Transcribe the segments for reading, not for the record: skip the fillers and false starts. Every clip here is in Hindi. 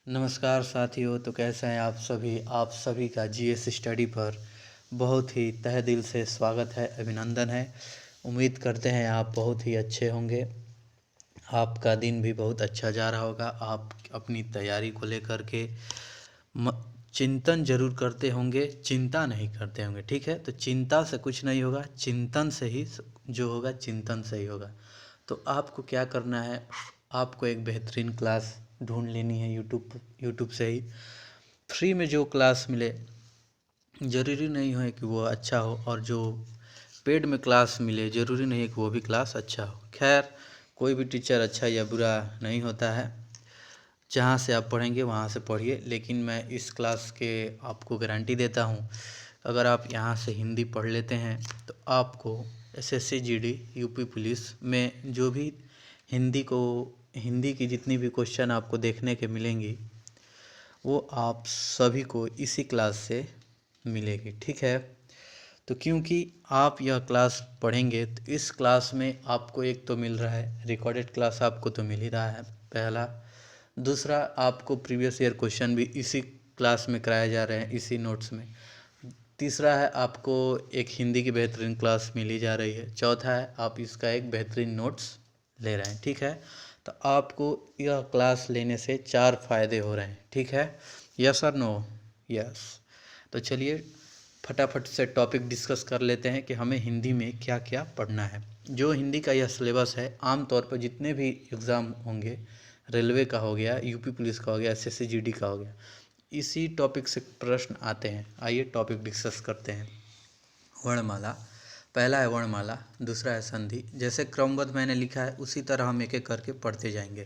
नमस्कार साथियों। तो कैसे हैं आप सभी का जीएस स्टडी पर बहुत ही तहे दिल से स्वागत है, अभिनंदन है। उम्मीद करते हैं आप बहुत ही अच्छे होंगे। आपका दिन भी बहुत अच्छा जा रहा होगा। आप अपनी तैयारी को लेकर के चिंतन जरूर करते होंगे, चिंता नहीं करते होंगे। ठीक है, तो चिंता से कुछ नहीं होगा, चिंतन से ही जो होगा चिंतन से ही होगा। तो आपको क्या करना है, आपको एक बेहतरीन क्लास ढूंढ लेनी है यूट्यूब से ही फ्री में जो क्लास मिले। ज़रूरी नहीं है कि वो अच्छा हो, और जो पेड में क्लास मिले ज़रूरी नहीं है कि वो भी क्लास अच्छा हो। खैर, कोई भी टीचर अच्छा या बुरा नहीं होता है। जहाँ से आप पढ़ेंगे वहाँ से पढ़िए, लेकिन मैं इस क्लास के आपको गारंटी देता हूँ, अगर आप यहाँ से हिंदी पढ़ लेते हैं तो आपको एसएससी जीडी यूपी पुलिस में जो भी हिंदी की जितनी भी क्वेश्चन आपको देखने के मिलेंगी वो आप सभी को इसी क्लास से मिलेगी। ठीक है, तो क्योंकि आप यह क्लास पढ़ेंगे तो इस क्लास में आपको एक तो मिल रहा है रिकॉर्डेड क्लास, आपको तो मिल ही रहा है पहला। दूसरा, आपको प्रीवियस ईयर क्वेश्चन भी इसी क्लास में कराए जा रहे हैं, इसी नोट्स में। तीसरा है, आपको एक हिंदी की बेहतरीन क्लास मिली जा रही है। चौथा है, आप इसका एक बेहतरीन नोट्स ले रहे हैं। ठीक है, तो आपको यह क्लास लेने से 4 फायदे हो रहे हैं। ठीक है, यस और नो? यस। तो चलिए फटाफट से टॉपिक डिस्कस कर लेते हैं कि हमें हिंदी में क्या क्या पढ़ना है। जो हिंदी का यह सिलेबस है, आमतौर पर जितने भी एग्ज़ाम होंगे, रेलवे का हो गया, यूपी पुलिस का हो गया, एसएससी जीडी का हो गया, इसी टॉपिक से प्रश्न आते हैं। आइए टॉपिक डिस्कस करते हैं। वर्णमाला, पहला है वर्णमाला, दूसरा है संधि। जैसे क्रमबद्ध मैंने लिखा है उसी तरह हम एक एक करके पढ़ते जाएंगे।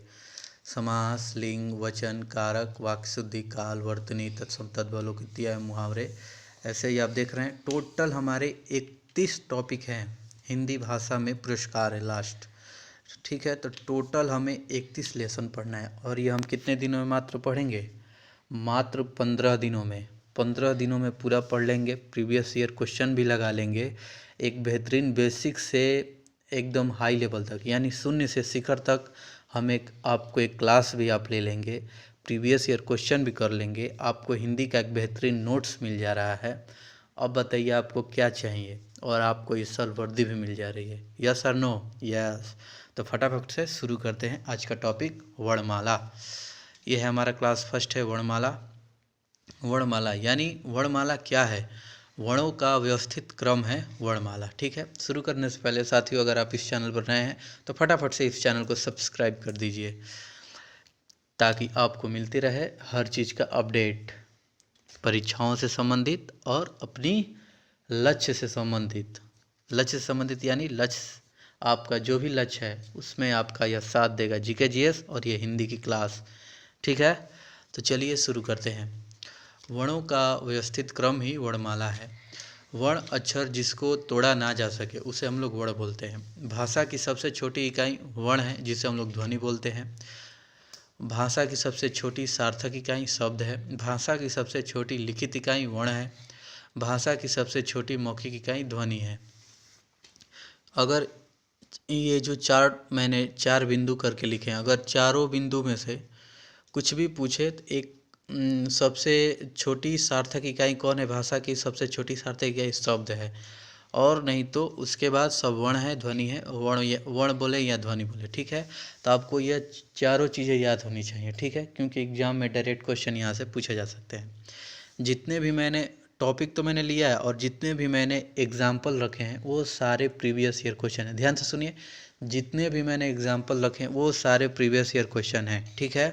समास, लिंग, वचन, कारक, वाक्शुद्धि, काल, वर्तनी, तत्सम, तद्भव, इत्यादि, मुहावरे, ऐसे ही आप देख रहे हैं। टोटल हमारे 31 टॉपिक हैं। हिंदी भाषा में पुरस्कार है लास्ट। ठीक है, तो टोटल हमें 31 लेसन पढ़ना है, और ये हम कितने दिनों में मात्र पढ़ेंगे? मात्र 15 दिनों में। 15 दिनों में पूरा पढ़ लेंगे, प्रीवियस ईयर क्वेश्चन भी लगा लेंगे, एक बेहतरीन बेसिक से एकदम हाई लेवल तक, यानी शून्य से शिखर तक हम आपको एक क्लास भी आप ले लेंगे, प्रीवियस ईयर क्वेश्चन भी कर लेंगे, आपको हिंदी का एक बेहतरीन नोट्स मिल जा रहा है। अब बताइए आपको क्या चाहिए, और आपको इस साल वर्दी भी मिल जा रही है। यस और नो? यस। तो फटाफट से शुरू करते हैं आज का टॉपिक, वर्णमाला। ये है हमारा क्लास फर्स्ट है, वर्णमाला। वर्णमाला यानी वर्णमाला क्या है? वर्णों का व्यवस्थित क्रम है वर्णमाला। ठीक है, शुरू करने से पहले साथियों, अगर आप इस चैनल पर नए हैं तो फटाफट से इस चैनल को सब्सक्राइब कर दीजिए, ताकि आपको मिलती रहे हर चीज़ का अपडेट, परीक्षाओं से संबंधित और अपनी लक्ष्य से संबंधित यानी लक्ष्य, आपका जो भी लक्ष्य है उसमें आपका यह साथ देगा, जीके जीएस और ये हिंदी की क्लास। ठीक है, तो चलिए शुरू करते हैं। वर्णों का व्यवस्थित क्रम ही वर्णमाला है। वर्ण अक्षर जिसको तोड़ा ना जा सके उसे हम लोग वर्ण बोलते हैं। भाषा की सबसे छोटी इकाई वर्ण है, जिसे हम लोग ध्वनि बोलते हैं। भाषा की सबसे छोटी सार्थक इकाई शब्द है। भाषा की सबसे छोटी लिखित इकाई वर्ण है। भाषा की सबसे छोटी मौखिक इकाई ध्वनि है। अगर ये जो मैंने 4 बिंदु करके लिखे हैं, अगर चारों बिंदु में से कुछ भी पूछे तो एक सबसे छोटी सार्थक इकाई कौन है? भाषा की सबसे छोटी सार्थक इकाई शब्द है, और नहीं तो उसके बाद सब वर्ण है, ध्वनि है। वर्ण बोले या ध्वनि बोले। ठीक है, तो आपको यह चारों चीज़ें याद होनी चाहिए। ठीक है, क्योंकि एग्जाम में डायरेक्ट क्वेश्चन यहाँ से पूछे जा सकते हैं। जितने भी मैंने टॉपिक तो मैंने लिया है, और जितने भी मैंने एग्जाम्पल रखे हैं वो सारे प्रीवियस ईयर क्वेश्चन हैं। ध्यान से सुनिए, जितने भी मैंने एग्जाम्पल रखे हैं वो सारे प्रीवियस ईयर क्वेश्चन हैं। ठीक है,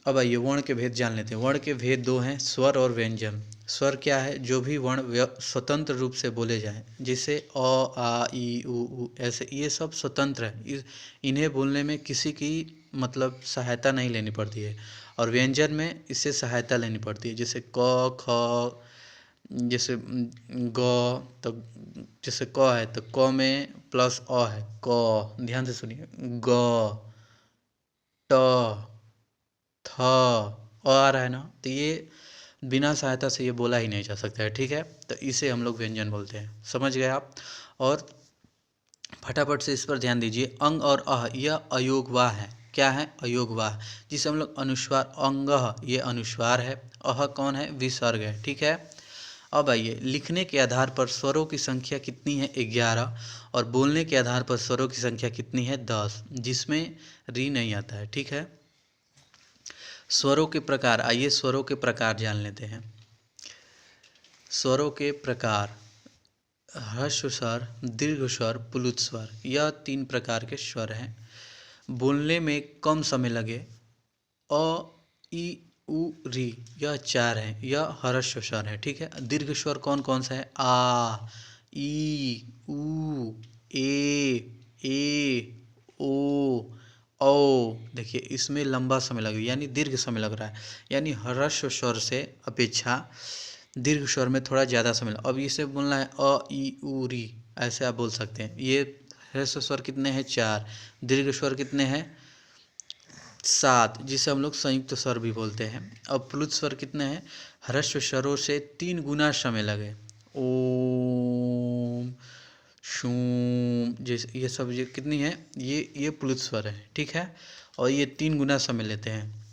अब आइए वर्ण के भेद जान लेते हैं। वर्ण के भेद 2 हैं, स्वर और व्यंजन। स्वर क्या है? जो भी वर्ण स्वतंत्र रूप से बोले जाएं, जैसे अ, आ, ई, उ, ऐसे, ये सब स्वतंत्र है। इन्हें बोलने में किसी की मतलब सहायता नहीं लेनी पड़ती है। और व्यंजन में इससे सहायता लेनी पड़ती है, जैसे क, ख, जैसे ग, तो जैसे क है तो क में प्लस अ है, क। ध्यान से सुनिए, ग, ट, थ, आ रहा है ना, तो ये बिना सहायता से ये बोला ही नहीं जा सकता है। ठीक है, तो इसे हम लोग व्यंजन बोलते हैं। समझ गए आप? और फटाफट से इस पर ध्यान दीजिए, अंग और अह यह अयोगवाह है। क्या है? अयोगवाह, जिसे हम लोग अनुस्वार, अंगः ये अनुस्वार है, अह कौन है? विसर्ग है, ठीक है। अब आइए, लिखने के आधार पर स्वरों की संख्या कितनी है? 11, और बोलने के आधार पर स्वरों की संख्या कितनी है? 10, जिसमें री नहीं आता है, ठीक है। स्वरों के प्रकार, आइए स्वरों के प्रकार जान लेते हैं। स्वरों के प्रकार, ह्रस्व स्वर, दीर्घ स्वर, प्लुत स्वर, यह 3 प्रकार के स्वर हैं। बोलने में कम समय लगे, अ, ई, उ, री, यह 4 हैं, यह ह्रस्व स्वर है, ठीक है। दीर्घ स्वर कौन कौन सा है? आ, ई, उ, ए, ओ, औ। देखिए इसमें लंबा समय लगेगा, यानी दीर्घ समय लग रहा है, यानी ह्रस्व स्वर से अपेक्षा दीर्घ स्वर में थोड़ा ज़्यादा समय अब इसे बोलना है अ, ई, उ, री, ऐसे आप बोल सकते हैं। ये ह्रस्व स्वर कितने हैं? 4। दीर्घ स्वर कितने हैं? 7, जिसे हम लोग संयुक्त स्वर भी बोलते हैं। अब प्लुत स्वर कितने हैं? ह्रस्व स्वरों से 3 गुना समय लगे, ओम, शूम, जैसे ये सब ये कितनी है? ये प्लुत स्वर है, ठीक है। और ये 3 गुना समय लेते हैं,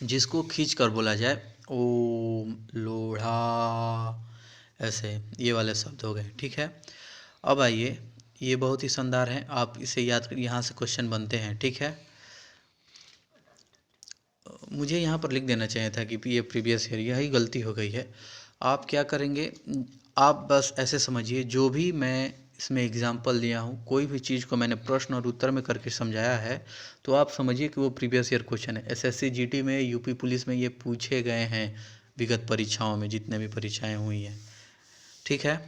जिसको खींच कर बोला जाए, ओम, लोढ़ा, ऐसे ये वाले शब्द हो गए, ठीक है। अब आइए, ये बहुत ही शानदार है, आप इसे याद कर, यहाँ से क्वेश्चन बनते हैं, ठीक है। मुझे यहाँ पर लिख देना चाहिए था कि ये प्रीवियस ईयर, यही गलती हो गई है। आप क्या करेंगे, आप बस ऐसे समझिए, जो भी मैं इसमें एग्जाम्पल दिया हूँ, कोई भी चीज़ को मैंने प्रश्न और उत्तर में करके समझाया है, तो आप समझिए कि वो प्रीवियस ईयर क्वेश्चन है। एसएससी जीटी में, यूपी पुलिस में ये पूछे गए हैं विगत परीक्षाओं में, जितने भी परीक्षाएँ हुई हैं, ठीक है।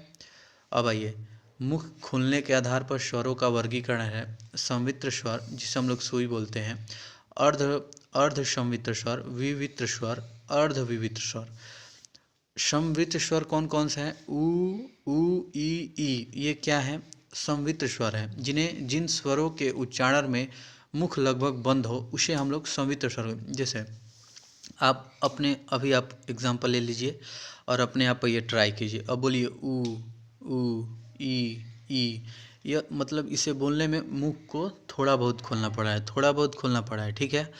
अब आइए, मुख खुलने के आधार पर स्वरों का वर्गीकरण है। संवित्र स्वर, जिसे हम लोग सुई बोलते हैं, अर्ध अर्ध संवित्र स्वर, विवित्र स्वर, अर्ध विवित्र स्वर। संवित्र स्वर कौन कौन से हैं? उ, ई, ये क्या है? संवित्र स्वर है, जिन स्वरों के उच्चारण में मुख लगभग बंद हो, उसे हम लोग संवित्र स्वर। जैसे आप अपने अभी आप एग्जाम्पल ले लीजिए और अपने आप ये ट्राई कीजिए। अब बोलिए उ, ई, यह मतलब इसे बोलने में मुख को थोड़ा बहुत खोलना पड़ा है, ठीक है।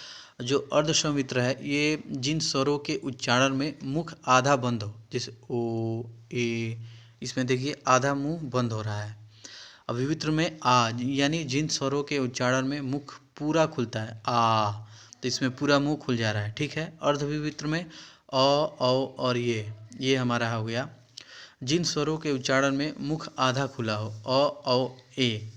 जो अर्ध संवित्र है, ये जिन स्वरों के उच्चारण में मुख आधा बंद हो, जैसे ओ, ए, इसमें देखिए आधा मुंह बंद हो रहा है। अब विवित्र में आ, यानी जिन स्वरों के उच्चारण में मुख पूरा खुलता है, आ, तो इसमें पूरा मुंह खुल जा रहा है, ठीक है। अर्ध विवित्र में अ, औ और ये हमारा हो गया। जिन स्वरों के उच्चारण में मुख आधा खुला हो, अ, औ, ए,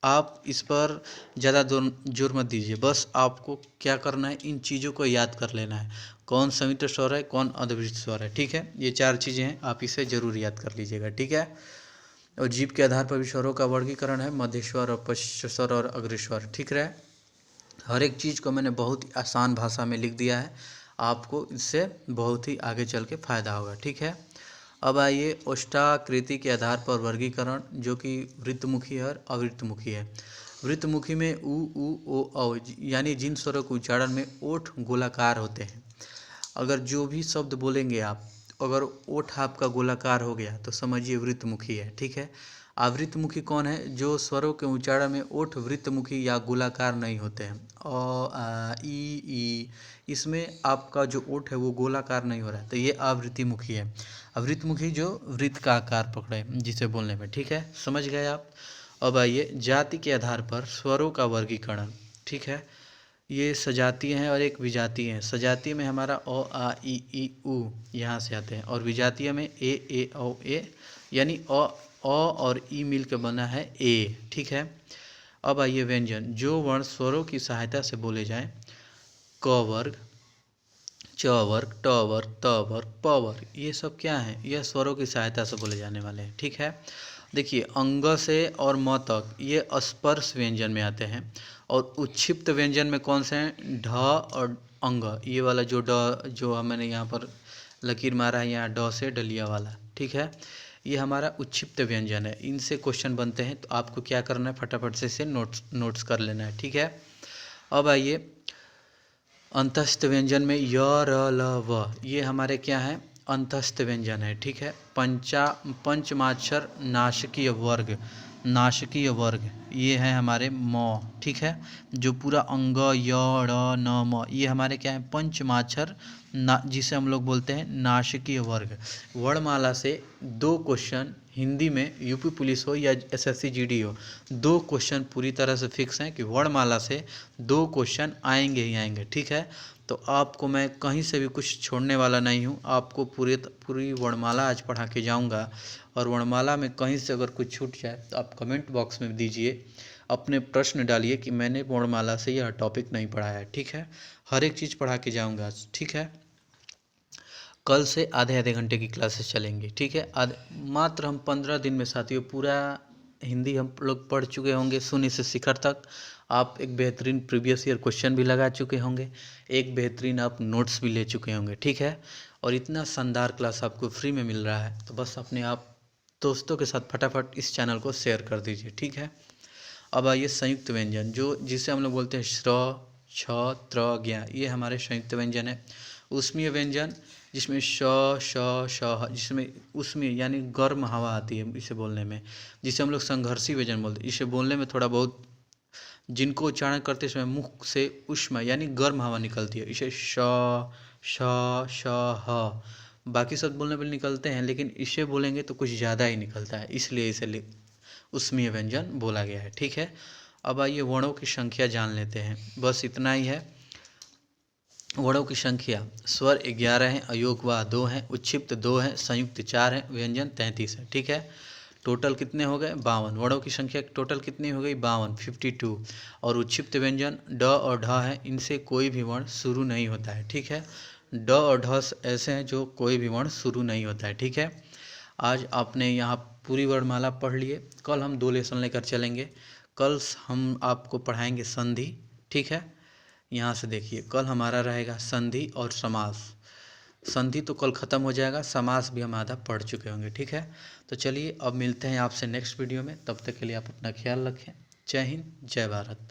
आप इस पर ज़्यादा जोर मत दीजिए, बस आपको क्या करना है, इन चीज़ों को याद कर लेना है, कौन संवित्र स्वर है, कौन अर्धविविक्त स्वर है, ठीक है। ये 4 चीज़ें हैं, आप इसे जरूर याद कर लीजिएगा, ठीक है। और जीभ के आधार पर भी स्वरों का वर्गीकरण है, मध्य स्वर और पश्च स्वर और अग्रस्वर, ठीक है। हर एक चीज़ को मैंने बहुत ही आसान भाषा में लिख दिया है, आपको इससे बहुत ही आगे चल के फायदा होगा, ठीक है। अब आइए, ओष्ठाकृति के आधार पर वर्गीकरण, जो कि वृत्तमुखी है और अवृत्तमुखी है। वृत्तमुखी में उ, ओ, औ, यानी जिन स्वरों के उच्चारण में ओठ गोलाकार होते हैं। अगर जो भी शब्द बोलेंगे आप, अगर ओठ आपका गोलाकार हो गया तो समझिए वृत्तमुखी है, ठीक है। आवृत्तमुखी कौन है? जो स्वरों के उच्चारण में ओठ वृत्तमुखी या गोलाकार नहीं होते हैं। अ, आ, ई, इसमें आपका जो ओठ है वो गोलाकार नहीं हो रहा है, तो ये आवृत्तिमुखी है। आवृत्तमुखी जो वृत्त का आकार पकड़े जिसे बोलने में, ठीक है, समझ गए आप। अब आइए, जाति के आधार पर स्वरों का वर्गीकरण, ठीक है। ये सजातीय हैं और एक विजातीय हैं। सजातीय में हमारा अ, आ, ई, उ यहाँ से आते हैं, और विजातीय में ए, औ, ए, यानी अ और ई मिल के बना है ए, ठीक है। अब आइए, व्यंजन, जो वर्ण स्वरों की सहायता से बोले जाएं, क वर्ग, च वर्ग, ट वर्ग, त वर्ग, प वर्ग, ये सब क्या है? यह स्वरों की सहायता से बोले जाने वाले हैं, ठीक है। देखिए, अंग से और म तक ये स्पर्श व्यंजन में आते हैं, और उच्छिप्त व्यंजन में कौन से हैं? ढ और अंग, ये वाला जो जो मैंने यहाँ पर लकीर मारा है, यहाँ ड से डलिया वाला, ठीक है, ये हमारा उच्छिप्त व्यंजन है। इनसे क्वेश्चन बनते हैं, तो आपको क्या करना है, फटाफट से इसे नोट्स कर लेना है, ठीक है। अब आइए, अंतस्थ व्यंजन में य, र, ल, व, ये हमारे क्या हैं? अंतस्थ व्यंजन है, ठीक है। पंचमाक्षर नासिकीय वर्ग, नाशकीय वर्ग ये है हमारे म, ठीक है। जो पूरा अंग य ड़ न म ये हमारे क्या है पंचमाक्षर ना, जिसे हम लोग बोलते हैं नाशकीय वर्ग। वर्णमाला से 2 क्वेश्चन हिंदी में यूपी पुलिस हो या एसएससी जीडी हो, 2 क्वेश्चन पूरी तरह से फिक्स हैं कि वर्णमाला से 2 क्वेश्चन आएंगे ही आएंगे, ठीक है। तो आपको मैं कहीं से भी कुछ छोड़ने वाला नहीं हूँ, आपको पूरी वर्णमाला आज पढ़ा के जाऊँगा। और वर्णमाला में कहीं से अगर कुछ छूट जाए तो आप कमेंट बॉक्स में दीजिए, अपने प्रश्न डालिए कि मैंने वर्णमाला से यह टॉपिक नहीं पढ़ा है, ठीक है। हर एक चीज़ पढ़ा के जाऊँगा आज, ठीक है। कल से आधे घंटे की क्लासेस चलेंगी, ठीक है। मात्र हम 15 दिन में साथियों पूरा हिंदी हम लोग पढ़ चुके होंगे शून्य से शिखर तक। आप एक बेहतरीन प्रीवियस ईयर क्वेश्चन भी लगा चुके होंगे, एक बेहतरीन आप नोट्स भी ले चुके होंगे, ठीक है। और इतना शानदार क्लास आपको फ्री में मिल रहा है तो बस अपने आप दोस्तों के साथ फटाफट इस चैनल को शेयर कर दीजिए, ठीक है। अब आइए संयुक्त व्यंजन, जिसे हम लोग बोलते हैं श्र छ त्र ज्ञ, ये हमारे संयुक्त व्यंजन है। ऊष्मीय व्यंजन जिसमें श श श, जिसमें ऊष्मीय यानी गर्म हवा आती है इसे बोलने में, जिसे हम लोग संघर्षी व्यंजन बोलते हैं। इसे बोलने में थोड़ा बहुत जिनको उच्चारण करते समय मुख से ऊष्मा यानी गर्म हवा निकलती है, इसे श श श ह, बाकी शब्द बोलने पर निकलते हैं लेकिन इसे बोलेंगे तो कुछ ज़्यादा ही निकलता है, इसलिए इसे ऊष्मीय व्यंजन बोला गया है, ठीक है। अब आइए वर्णों की संख्या जान लेते हैं, बस इतना ही है। वर्णों की संख्या स्वर 11 हैं, अयोगवाह 2 हैं, उच्छिप्त 2 हैं, संयुक्त 4 हैं, व्यंजन 33 है, ठीक है। टोटल कितने हो गए 52। वर्णों की संख्या टोटल कितनी हो गई 52 52। और उच्छिप्त व्यंजन ड और ढ है, इनसे कोई भी वर्ण शुरू नहीं होता है, ठीक है। ड और ढ ऐसे हैं जो कोई भी वर्ण शुरू नहीं होता है, ठीक है। आज आपने यहाँ पूरी वर्णमाला पढ़ लिए, कल हम 2 लेसन लेकर चलेंगे। कल हम आपको पढ़ाएंगे संधि, ठीक है। यहाँ से देखिए कल हमारा रहेगा संधि और समास। संधि तो कल ख़त्म हो जाएगा, समास भी हम आधा पढ़ चुके होंगे, ठीक है। तो चलिए अब मिलते हैं आपसे नेक्स्ट वीडियो में, तब तक के लिए आप अपना ख्याल रखें। जय हिंद, जय भारत।